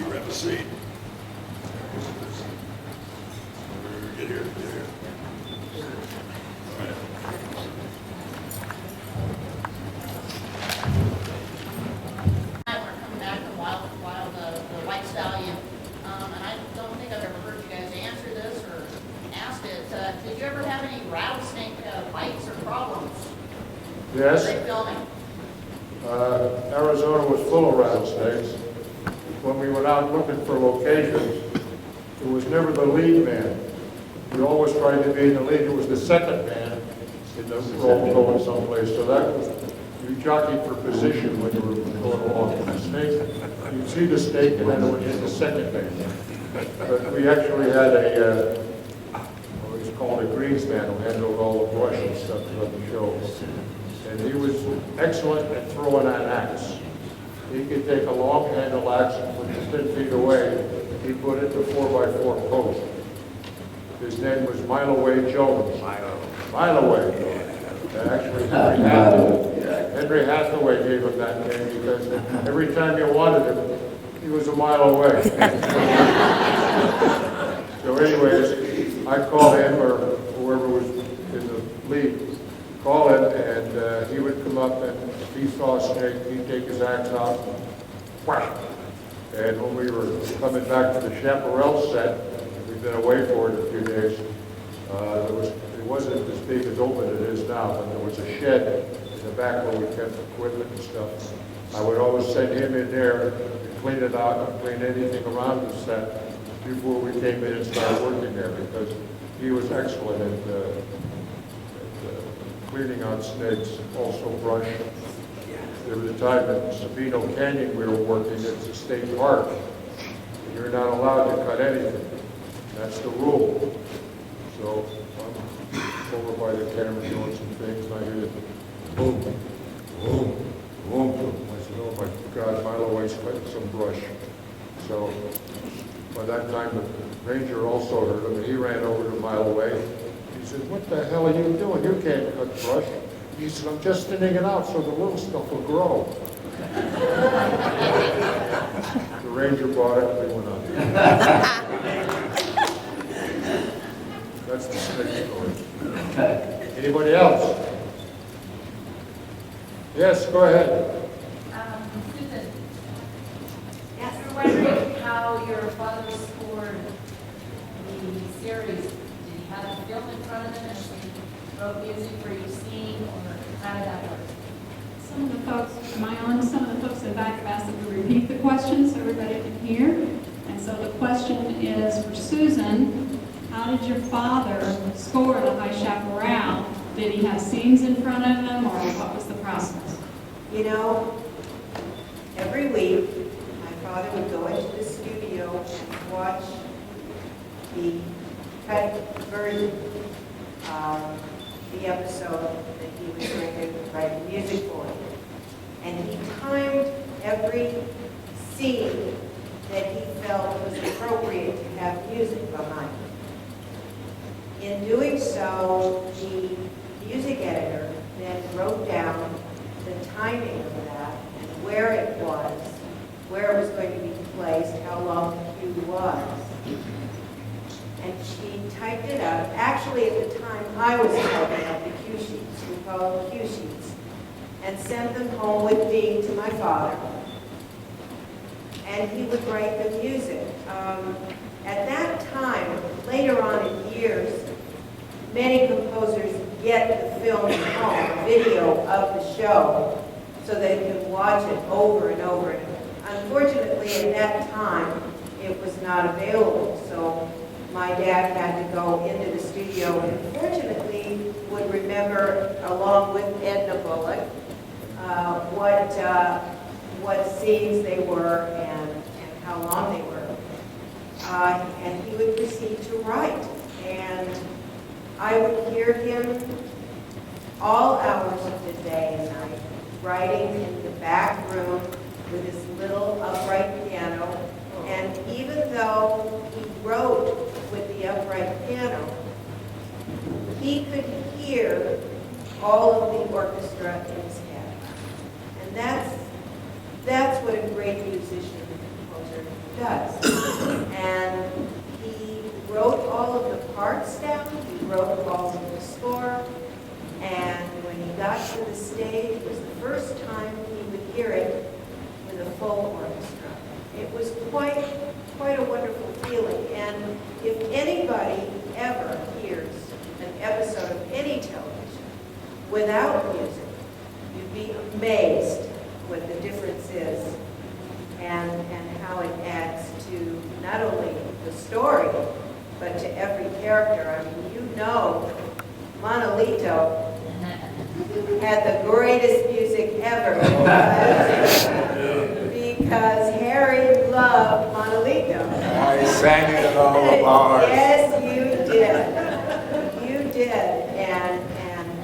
Grab a seat. Get here, get here. All right. We're coming back to Wild the White Stallion, and I don't think I've ever heard you guys answer this or asked it. Did you ever have any rattlesnake bites or problems? Yes. Were they filming? Arizona was full of rattlesnakes. When we went out looking for locations, it was never the lead man. We always tried to be in the lead. It was the second man in the role going someplace. So that was, you jockeyed for position when you were going along with the snake. You'd see the snake and then it would hit the second man. But we actually had what was called a greensman who handled all the brush and stuff throughout the show. And he was excellent at throwing an axe. He could take a long handle axe and from 10 feet away, he put it to 4x4 post. His name was Mile Away Jones. Mile Away. Actually, Henry Hathaway gave him that name because every time you wanted him, he was a mile away. So anyways, I'd call him or whoever was in the lead, call him, and he would come up, and if he saw a snake, he'd take his axe out, whack. And when we were coming back to the Chaparral set, we've been away for it a few days, it wasn't as big as open it is now, but there was a shed in the back where we kept equipment and stuff. I would always send him in there to clean it out and clean anything around the set before we came in and started working there, because he was excellent at cleaning out snakes, also brush. There was a time in Sabino Canyon we were working, it's a state park. And you're not allowed to cut anything. That's the rule. So I'm over by the camera doing some things, and I hear the boom, boom, boom. I said, oh my God, Milo Away's cutting some brush. So by that time, the ranger also heard him, and he ran over to Mile Away. He said, what the hell are you doing? You can't cut brush. He said, I'm just thinning it out so the little stuff will grow. The ranger bought it, and we went on. That's the snake story. Anybody else? Yes, go ahead. Susan, yes, we're wondering how your father scored the series. Did he have a film in front of him and he wrote music for you sing, or how did that work? Some of the folks, am I on? Some of the folks in the back have asked them to repeat the question so everybody can hear. And so the question is for Susan. How did your father score the High Chaparral? Did he have scenes in front of him, or what was the process? You know, every week, my father would go into the studio and watch the cut version of the episode that he was going to write the music for. And he timed every scene that he felt was appropriate to have music behind. In doing so, the music editor then wrote down the timing of that and where it was going to be placed, how long the cue was. And she typed it up. Actually, at the time, I was typing up the cue sheets. We call them cue sheets. And sent them home with me to my father. And he would write the music. At that time, later on in years, many composers get the film at home, video of the show, so they can watch it over and over. Unfortunately, at that time, it was not available, so my dad had to go into the studio and fortunately would remember, along with Edna Bullock, what scenes they were and how long they were. And he would proceed to write. And I would hear him all hours of the day and night, writing in the back room with his little upright piano. And even though he wrote with the upright piano, he could hear all of the orchestra in his head. And that's what a great musician and composer does. And he wrote all of the parts down, he wrote all of the score, and when he got to the stage, it was the first time he would hear it with a full orchestra. It was quite a wonderful feeling. And if anybody ever hears an episode of any television without music, you'd be amazed what the difference is and how it adds to not only the story, but to every character. I mean, you know, Manolito had the greatest music ever because Harry loved Manolito. I sang it in all the bars. Yes, you did. You did. And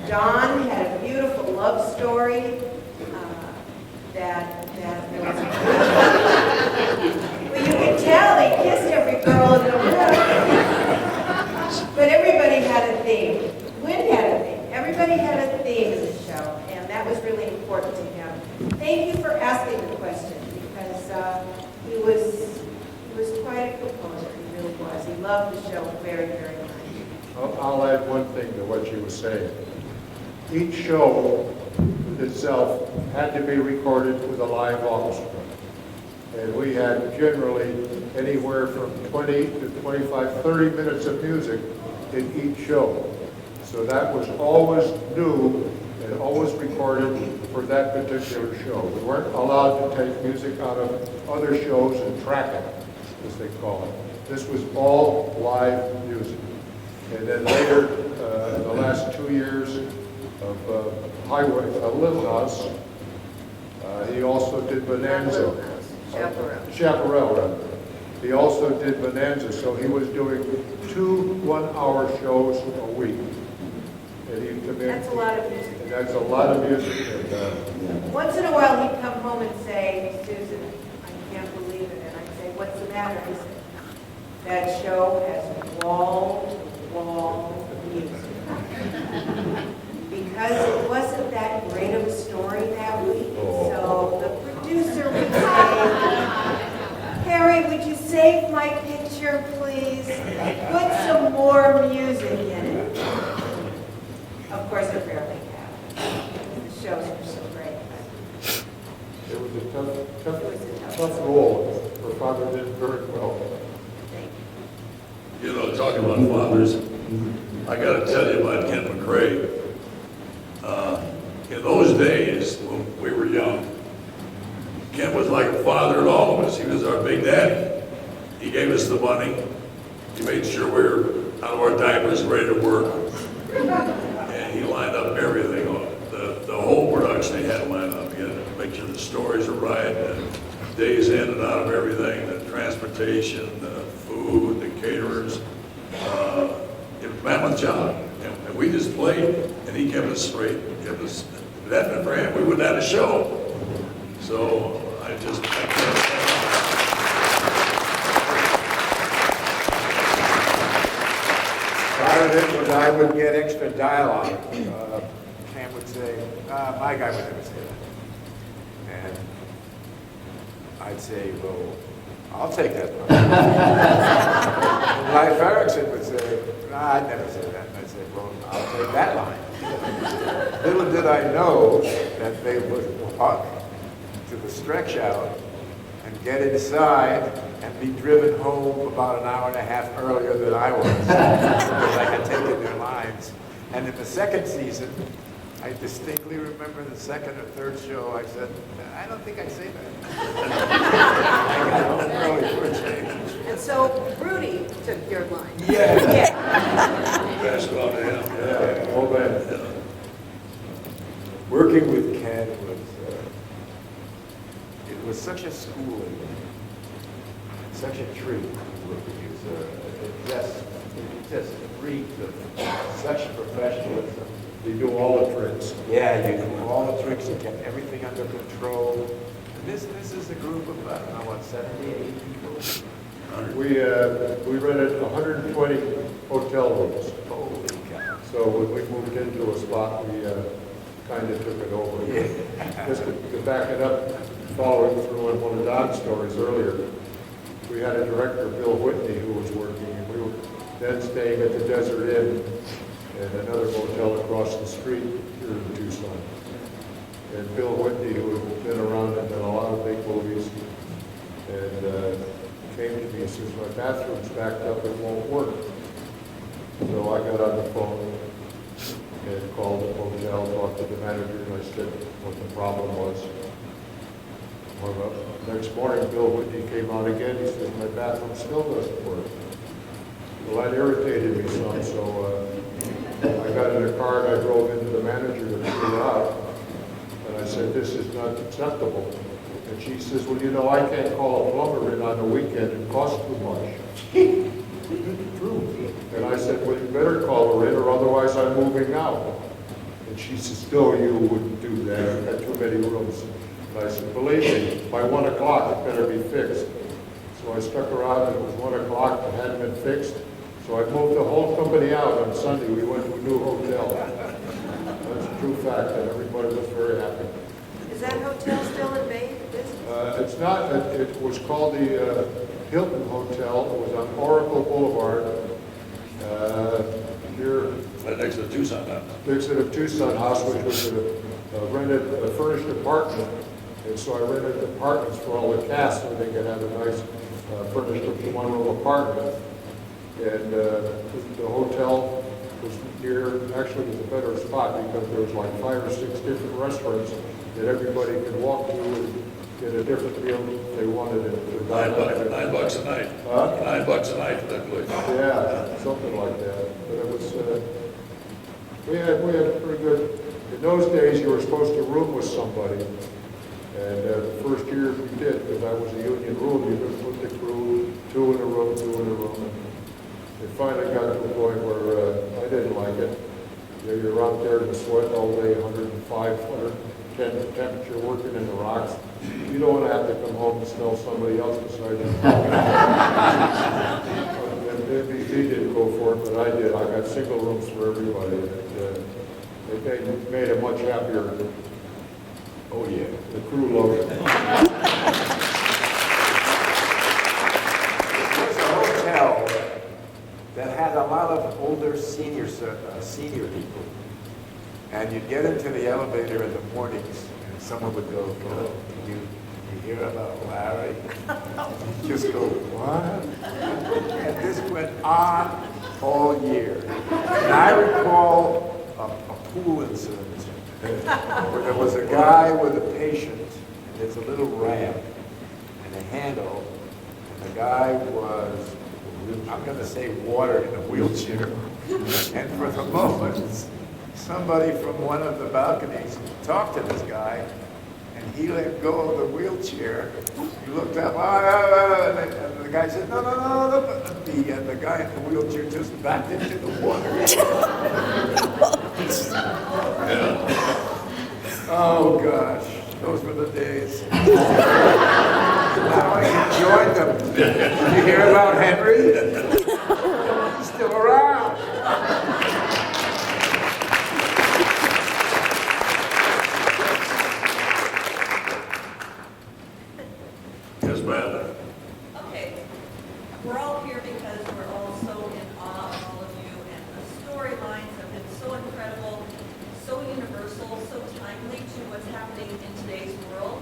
Don had a beautiful love story that was well, you could tell he kissed every girl in the room. But everybody had a theme. Wynn had a theme. Everybody had a theme in the show, and that was really important to him. Thank you for asking the question, because he was quite a composer. He really was. He loved the show very, very much. I'll add one thing to what you were saying. Each show itself had to be recorded with a live orchestra. And we had generally anywhere from 20 to 25, 30 minutes of music in each show. So that was always new and always recorded for that particular show. We weren't allowed to take music out of other shows and track it, as they call it. This was all live music. And then later, in the last 2 years of Highway, Little House, he also did Bonanza. Chaparral, rather. He also did Bonanza, so he was doing 2 one-hour shows a week. And he'd come in. That's a lot of music. And that's a lot of music. And, once in a while, he'd come home and say, Susan, I can't believe it. And I'd say, what's the matter? He said, that show has wall-to-wall music. Because it wasn't that great of a story that week. So the producer would say, Harry, would you save my picture, please? Put some more music in it. Of course, it rarely happened. The shows were so great. it was a tough role. Her father did very well. Thank you. You know, talking about fathers, I got to tell you about Ken McCrae. In those days, when we were young, Ken was like a father to all of us. He was our big daddy. He gave us the money. He made sure we were out of our diapers, ready to work. And he lined up everything. The whole production he had lined up. He had to make sure the stories were right, and days in and out of everything, the transportation, the food, the caterers. It was a mammoth job. And we just played, and he kept us straight. If it hadn't been for him, we wouldn't have had a show. So I can't say Part of it was I would get extra dialogue. Cam would say, my guy would never say that. And I'd say, well, I'll take that one. Life Erickson would say, I'd never say that. And I'd say, well, I'll take that line. Little did I know that they would walk to the stretch out and get inside and be driven home about an hour and a half earlier than I was, because I had taken their lines. And in the second season, I distinctly remember the second or third show, I said, I don't think I say that. I got home early for a change. And so Rudy took your line. Yeah. pass it on to him. Yeah, all that. Working with Ken was, it was such a schooling, such a treat. It just reeked of such professionalism. They do all the tricks. Yeah, you do all the tricks, you kept everything under control. And this is a group of, I don't know, what, 70, 80 people? We rented 120 hotel rooms. Holy cow. So when we moved into a spot, kind of took it over. Just to back it up, following through on one of Don's stories earlier, we had a director, Bill Whitney, who was working, and we were then staying at the Desert Inn and another motel across the street here in Tucson. And Bill Whitney, who had been around and done a lot of big movies, and came to me and says, my bathroom's backed up, it won't work. So I got on the phone and called the hotel, talked to the manager, and I said what the problem was. Well, next morning, Bill Whitney came out again, he said, my bathroom still doesn't work. Well, that irritated me some, so I got in a car and I drove into the manager to figure out. And I said, this is not acceptable. And she says, well, you know, I can't call a plumber in on the weekend, it costs too much. True. And I said, well, you better call her in or otherwise I'm moving out. And she says, no, you wouldn't do that, I've got too many rooms. And I said, believe me, by 1 o'clock it better be fixed. So I stuck around and it was 1 o'clock, it hadn't been fixed. So I moved the whole company out on Sunday, we went to a new hotel. That's a true fact, and everybody was very happy. Is that hotel still in business? It's not, it was called the Hilton Hotel. It was on Oracle Boulevard, here Right next to the Tucson House. next to the Tucson House, which was a furnished apartment. And so I rented apartments for all the cast so they could have a nice furnished one-room apartment. And the hotel was near, actually was a better spot because there was like 5 or 6 different restaurants that everybody could walk to and get a different meal if they wanted it. $9 a night. Huh? $9 a night for that place. Yeah, something like that. But it was, we had pretty good, in those days you were supposed to room with somebody. And the first year we did, because that was a union rule, you could put the crew 2 in a room, 2 in a room. It finally got to a point where I didn't like it. You're out there in the sweat all day, 105, 110 temperature, working in the rocks. You don't want to have to come home and smell somebody else beside you. And NBC didn't go for it, but I did. I got single rooms for everybody. And it made it much happier. Oh yeah, the crew loved it. There's a hotel that had a lot of older senior people. And you'd get into the elevator in the mornings, and someone would go, oh, you hear about Larry? You just go, what? And this went on all year. And I recall a pool incident where there was a guy with a patient, and there's a little ramp and a handle, and the guy was, I'm going to say, water in a wheelchair. And for the moment, somebody from one of the balconies talked to this guy, and he let go of the wheelchair. He looked up, and the guy said, no. The guy in the wheelchair just backed into the water. Oh, gosh, those were the days. Now I enjoyed them. Did you hear about Henry? He's still around. Yes, ma'am. Okay, we're all here because we're all so in awe of all of you, and the storylines have been so incredible, so universal, so timely to what's happening in today's world.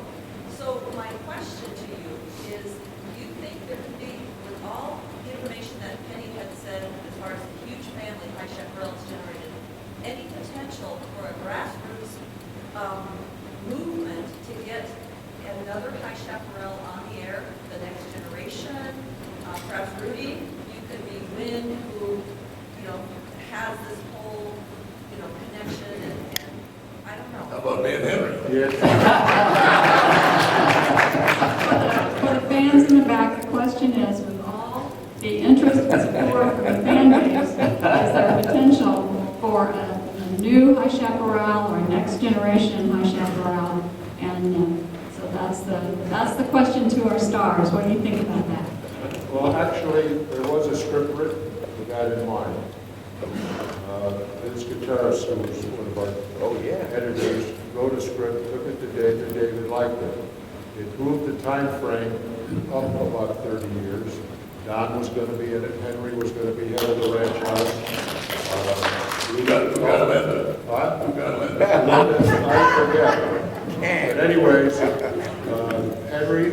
So my question to you is, do you think there could be, with all the information that Penny had said as far as the huge family High Chaparral has generated, any potential for a grassroots movement to get another High Chaparral on the air, the next generation? Perhaps Rudy, you could be Wynn, who, has this whole, connection, and I don't know. How about me and Henry? Yeah. For the fans in the back, the question is, with all the interest and support from the fan base, is there potential for a new High Chaparral or a next generation High Chaparral? And so that's the question to our stars. What do you think about that? Well, actually, there was a script written with that in mind. This guitarist, who was one of our Oh, yeah. editors, wrote a script, took it to David, David liked it. It moved the time frame up about 30 years. Don was going to be in it, Henry was going to be head of the ranch house. Who got him in it? What? Who got him in it? I forget. But anyways, Henry,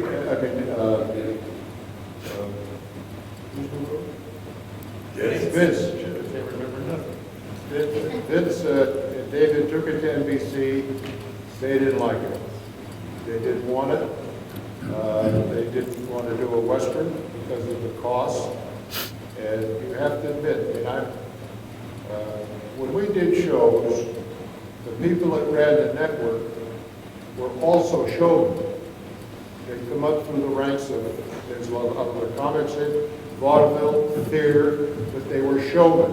Vince, I can't remember nothing. Vince, David took it to NBC, they didn't like it. They didn't want it. They didn't want to do a Western because of the cost. And you have to admit, when we did shows, the people that ran the network were also showmen. They come up through the ranks of, there's a lot of other comics in, vaudeville, theater, but they were showmen.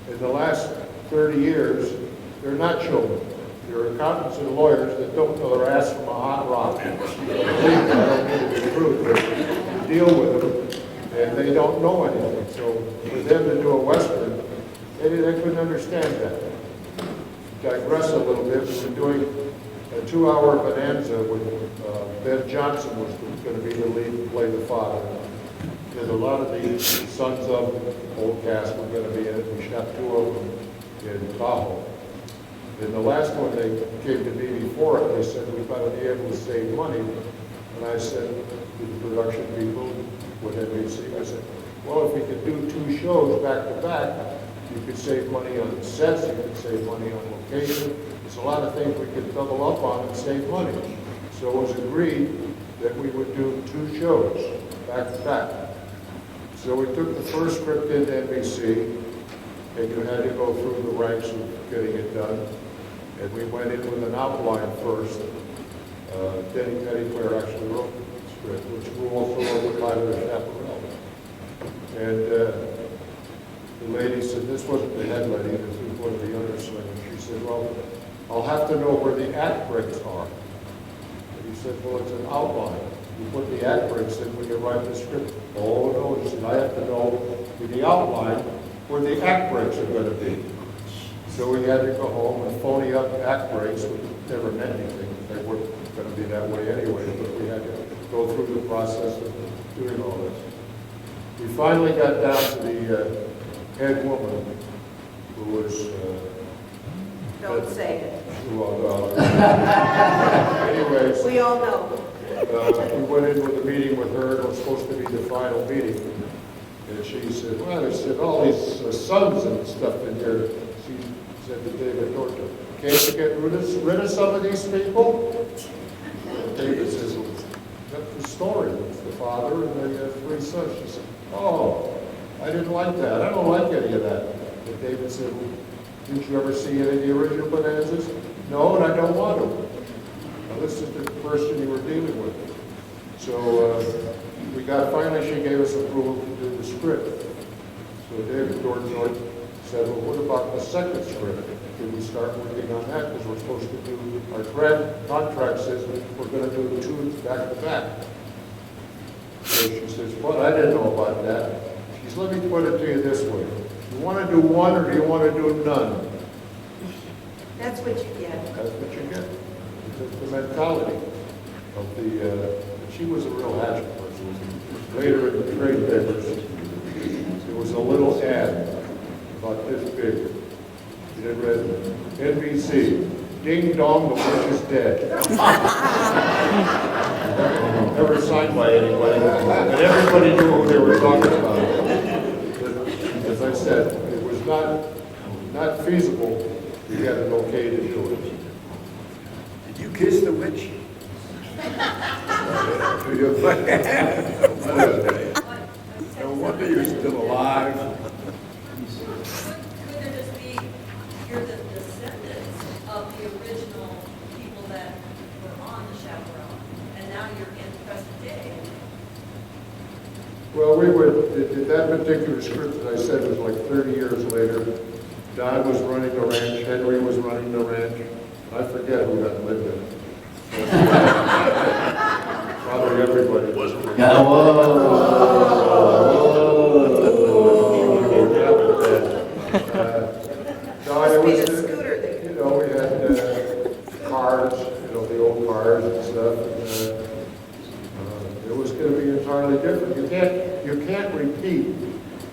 In the last 30 years, they're not showmen. They're accountants and lawyers that don't know their ass from a hot rock. I don't mean to be rude, but you deal with them, and they don't know anything. So for them to do a Western, they couldn't understand that. Digress a little bit, we were doing a 2-hour bonanza with Ben Johnson was going to be the lead and play the father. There's a lot of the sons of old cast were going to be in it. We shot 2 of them in Tahoe. And the last one they came to me before it, they said, we've got to be able to save money. And I said to the production people, with NBC, I said, well, if we could do 2 shows back to back, you could save money on sets, you could save money on location. There's a lot of things we could double up on and save money. So it was agreed that we would do 2 shows back to back. So we took the first script into NBC, and you had to go through the ranks of getting it done. And we went in with an outline first. Denny Pettigrew actually wrote the script, which we also wrote with Tyler Chaparral. And the lady said, this wasn't the head lady, this was one of the underslings. She said, well, I'll have to know where the act breaks are. And he said, well, it's an outline. You put the act breaks in when you write the script. Oh, no, he said, I have to know in the outline where the act breaks are going to be. So we had to go home and phony up act breaks, which never meant anything. They weren't going to be that way anyway, but we had to go through the process of doing all this. We finally got down to the head woman who was... Don't say it. Anyways, We all know. we went in with a meeting with her. It was supposed to be the final meeting. And she said, well, there's all these sons and stuff in here. She said to David Norton, can't you get rid of some of these people? And David says, well, that's the story. It's the father and the 3 sons. She said, oh, I didn't like that. I don't like any of that. And David said, well, didn't you ever see any of the original bonanzas? No, and I don't want to. Now, this is the person you were dealing with. So finally she gave us approval to do the script. So David Norton said, well, what about the second script? Did we start working on that? Because we're supposed to do, our contract says we're going to do 2 back to back. So she says, well, I didn't know about that. She says, let me put it to you this way. You want to do 1 or do you want to do none? That's what you get. That's what you get. It's the mentality of the, she was a real hatchet person. Later in the trade papers, there was a little ad about this big. It read, NBC, ding dong, the witch is dead. Never signed by anybody, and everybody knew what they were talking about. But, as I said, it was not feasible to get an okay to do it. Did you kiss the witch? No wonder you're still alive. Could there just be, you're the descendants of the original people that were on the chaperone, and now you're in present day? Well, that particular script that I said was like 30 years later. Don was running the ranch, Henry was running the ranch. I forget who got lived in it. Probably everybody. Wasn't for No, it Must be was, the scooter that you know, we you can't repeat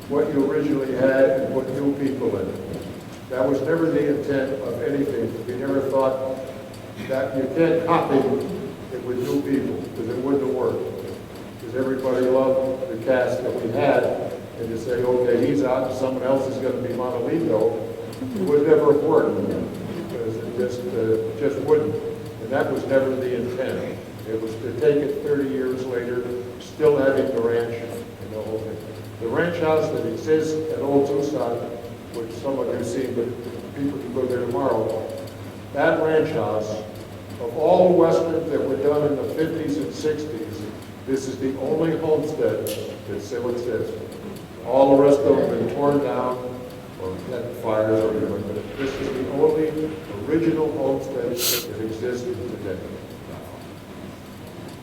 what you originally had and put new people in it. That was never the intent of anything. We never thought that you can't copy it with new people, because it wouldn't have worked. Because everybody loved the cast that we had, and to say, okay, he's out and someone else is going to be Monolito, it would never have worked, because it just wouldn't. And that was never the intent. It was to take it 30 years later, still having the ranch and the whole thing. The ranch house that exists at Old Tucson, which some of you see, but people can go there tomorrow, that ranch house, of all the westerns that were done in the 50s and 60s, this is the only homestead that still exists. All the rest of them have been torn down or had fires or whatever, but this is the only original homestead that exists today.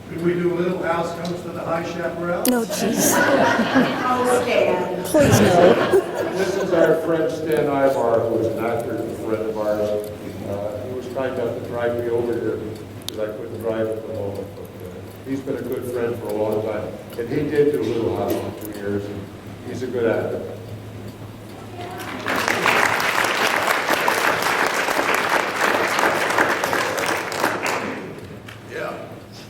Could we do Little House Comes to the High Chaparral? No, jeez. Oh, Stan. Please no. This is our friend Stan Ivar, who is an actor and a friend of ours. He was kind enough to drive me over here because I couldn't drive at the moment. But he's been a good friend for a long time. And he did do Little House for 2 years. And he's a good actor. Yeah.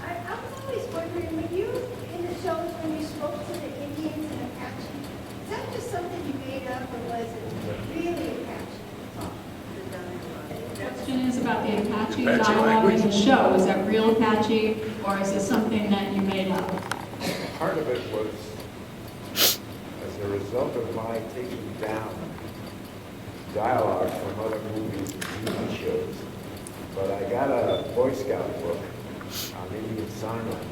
I was always wondering, when you, in the shows, when you spoke to the Indians and Apache, is that just something you made up, or was it really Apache? The question is about the Apache Apache dialogue in the language. show. Is that real Apache, or is this something that you made up? Part of it was as a result of my taking down dialogue from other movies and TV shows. But I got a Boy Scout book on Indian Sign Language.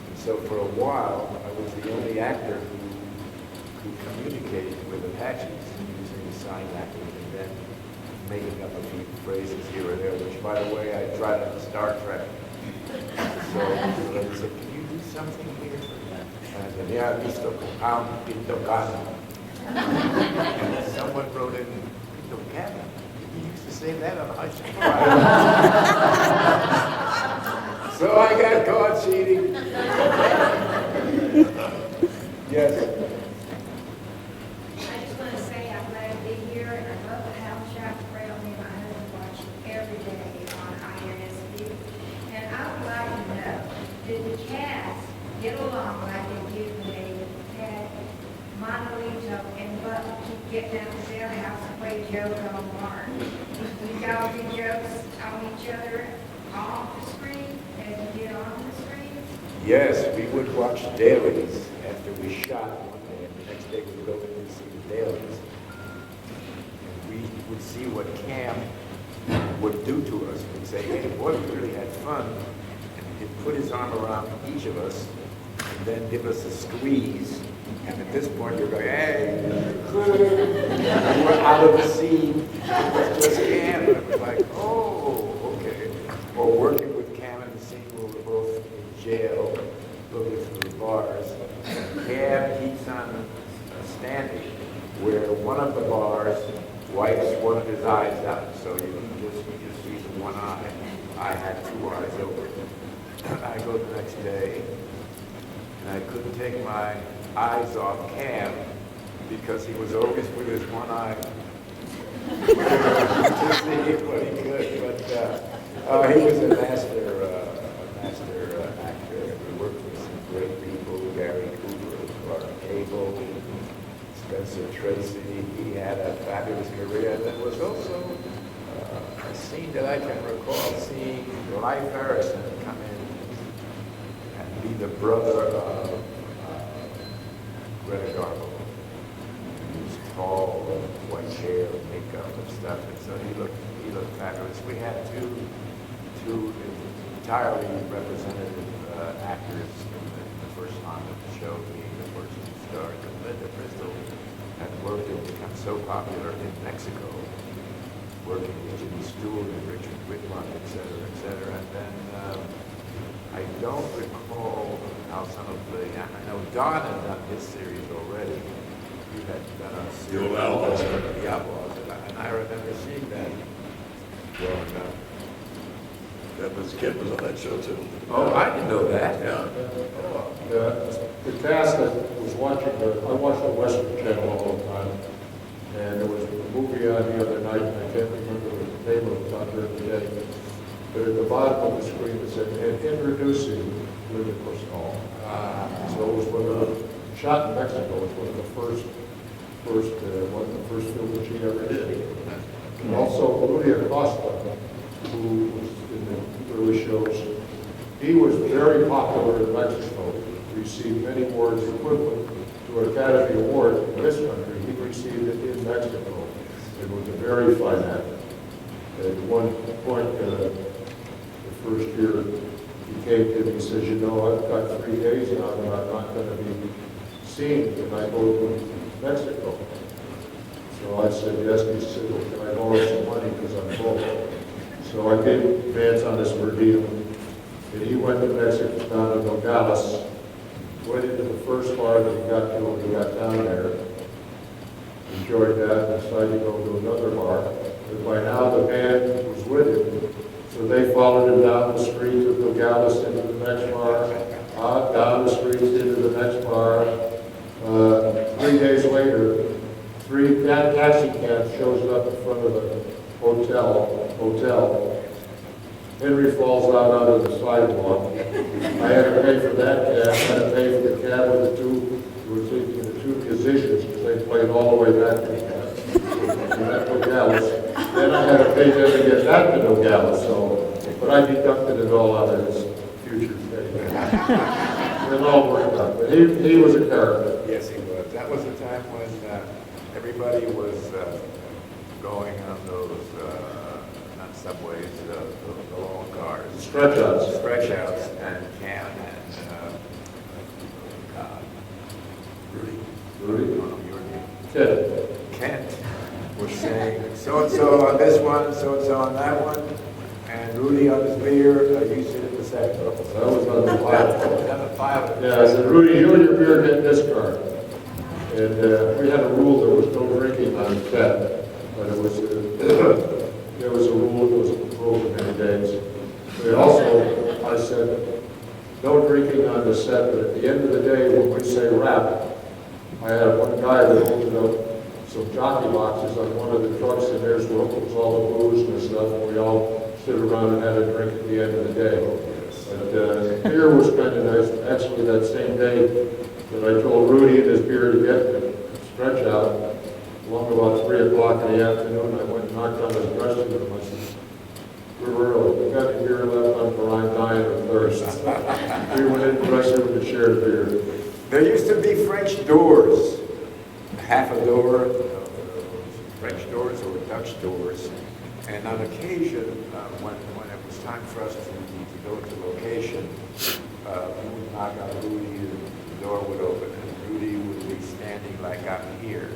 And so for a while, I was the only actor who communicated with Apaches using the sign language and then making up a few phrases here or there, which, by the way, I tried on Star Trek. So they said, can you do something here? And I said, yeah, listo, con pinto cano. And someone wrote in, pinto cano? You used to say that on the high school. So I got caught cheating. Yes. I just want to say I'm glad to be here, and I love the House Chaparral. Me and my husband watch it every day on INSV. And I would like to know, did the cast get along like they did when they had Monolito and Buck get down to their house and play joke on Martin? Did y'all do jokes on each other off the screen as you did on the screen? Yes, we would watch dailies after we shot one day, and the next day we'd go in and see the dailies. And we would see what Cam would do to us. We'd say, hey, boy, we really had fun. And he'd put his arm around each of us and then give us a squeeze. And at this point, you're going, hey, and we're out of the scene. It was just Cam. And it was like, oh, okay. Or working with Cam in the scene where we're both in jail, looking through the bars. Cam keeps on standing where one of the bars wipes one of his eyes out. So you just see the one eye. I had two eyes open. I go the next day, and I couldn't take my eyes off Cam because he was always with his one eye to see what he could. But he was a master actor. We worked with some great people: Gary Cooper, Clark Gable, Spencer Tracy. He had a fabulous career. And there was also a scene that I can recall seeing Leif Harrison come in and be the brother of Greta Garbo. He was tall, white hair, makeup and stuff, and so he looked fabulous. We had two entirely representative actors in the first time of the show, being the first two stars. And Linda Bristol had worked and become so popular in Mexico, working with Jimmy Stewart and Richard Whitlock, et cetera, and then I don't recall how some of the, I know Don had done his series already. You had done a series. The Outlaws. The Outlaws, and I remember seeing that growing up. Kid was on that show too. Oh, I didn't know that. Yeah. The cast that was watching, I watched the Western Channel all the time, and there was a movie on the other night, and I can't remember the name of it, not during the day, but at the bottom of the screen it said, "And introducing Linda Cristal." So it was one of the, shot in Mexico, it was one of the first film that she ever did. And also Rudy Acosta, who was in the early shows, he was very popular in Mexico. Received many awards equivalent to an Academy Award in this country. He received it in Mexico. It was a very fine actor. At one point, the first year, he came to me and says, "You know, I've got 3 days now that I'm not going to be seen when I go to Mexico." So I said, "Yes." He said, "Well, can I borrow some money because I'm broke?" So I gave Vance on this per diem, and he went to Mexico, down to Nogales, went into the first bar that he got to when he got down there, enjoyed that, and decided to go to another bar. But by now the band was with him, so they followed him down the street of Nogales into the next bar, down the streets into the next bar. 3 days later, 3 taxi cabs shows up in front of the hotel. Henry falls out onto the sidewalk. I had to pay for that cab. I had to pay for the cab with the two musicians, because they played all the way back to Nogales. Then I had to pay them to get back to Nogales, so, but I deducted it all out of his future pay. It all worked out, but he was a character. Yes, he was. That was the time when everybody was going on those, not subways, the long cars. Stretch outs. Stretch outs and Cam and, Rudy? your name. Ted. Kent was saying, so-and-so on this one, so-and-so on that one, and Rudy on his beer, you sit in the second row. That was on the pilot. That was on the pilot. Yeah, I said, "Rudy, you and your beer get this card." And we had a rule, there was no drinking on set, but it was, there was a rule, it was broken many days. But also, I said, no drinking on the set, but at the end of the day, when we say wrap, I had one guy that opened up some jockey boxes on one of the trucks, and there's what was all the booze and stuff, and we all stood around and had a drink at the end of the day. But beer was kind of nice. Actually, that same day that I told Rudy and his beer to get the stretch out, along about 3 o'clock in the afternoon, I went and knocked on his dressing room. I said, "We're early. We got any beer left on for I'm dying of thirst." We went in the dressing room and shared beer. There used to be French doors, half a door, French doors or Dutch doors, and on occasion, when it was time for us to go to location, we would knock on Rudy, and the door would open, and Rudy would be standing like I'm here,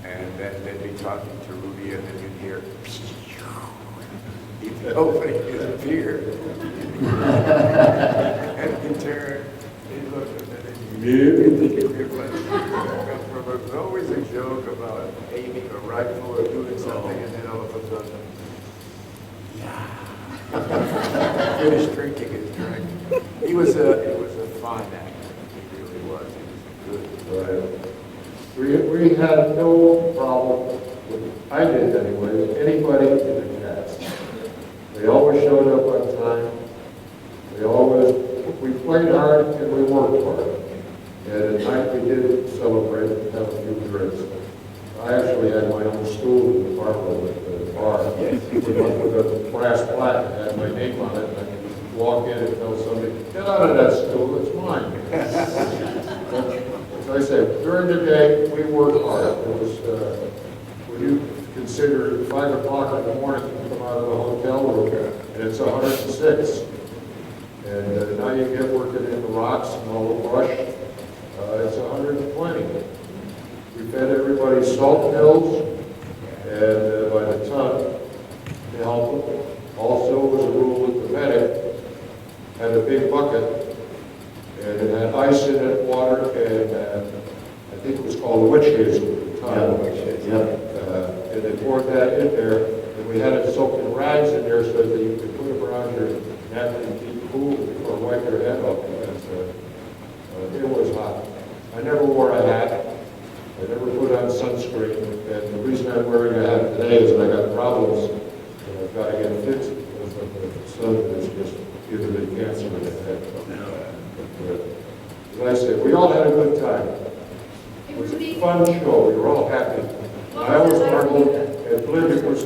and then they'd be talking to Rudy, and then you'd hear, he'd be opening his beer, and he'd turn, he'd look, and then you'd think it was there was always a joke about aiming a rifle or doing something, and then all of a sudden, finished drinking his drink. He was a fine actor. He really was. He was good. We had no problem with, I did anyway, with anybody in the cast. They always showed up on time. We played hard and we worked hard. And at night we did celebrate and have a few drinks. I actually had my own stool in the bar room at the bar. With a brass plaque that had my name on it. And I'd walk in and tell somebody, "Get out of that stool, it's mine." But, as I said, during the day, we worked hard. It was, when you consider 5 o'clock in the morning, you come out of the hotel room, and it's 106. And now you get working in the rocks and all the brush, it's 120. We fed everybody salt pills, and by the ton to help them. Also was a rule that the medic had a big bucket, and it had ice in it, water, and I think it was called witch hazel at the time. And they poured that in there, and we had it soaked in rags in there so that you could put them around your have to keep cool or wipe your head off because it was hot. I never wore a hat. I never put on sunscreen. And the reason I'm wearing a hat today is I got problems that I've got to get fixed because of the sun is just giving me cancer in the head. But, as I said, we all had a good time. It was a fun show. We were all happy. I always marveled at political